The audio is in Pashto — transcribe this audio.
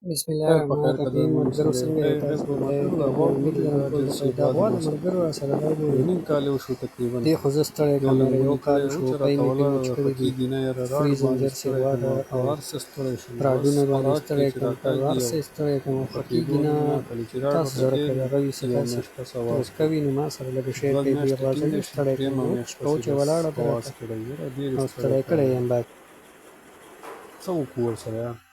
بسم الله خیر په الرحمن خیر الرحیم. قدرمنو ملګرو څنګه یې؟ بیا تاسو په په خیر ملګرو کې؟ دا غوا امید لرم ټول د چې خیر. دا بعد غوا د وروسته ملګرو راسره دا یو ګوري. نیم کال وشو تقریبا دې خو زه ستړی یو کړم. یو لنګونی کال کړی شو، و چې پی مې راته پیمنټ کړي دي. کېږي نه یاره راړ فري باندې زنجر ستړی سیوا کړم ده په او هر څه ستړی شوم بس راډونه باندې خوراک کې ستړی چې کړم، په راکاږي هر او څه ستړی کړم. او په ښه کېدو کېږي نه نه. کله چې راړ تاسو ورته سره که کېږي دغه وي څه یو داسې میاشت پس څه اواز ورته کوي کوي نو ما سره لږ شیر دوه کوي. دوی میاشتې غواړي کېدای ډېر شي ستړی کړم. درېیمه نو میاشت شپه پسې چې بس ولاړه ده اواز راته کړی یاره ډېرې او ستړی ستړی کړی کړی یم. څه وکړو ورسره یار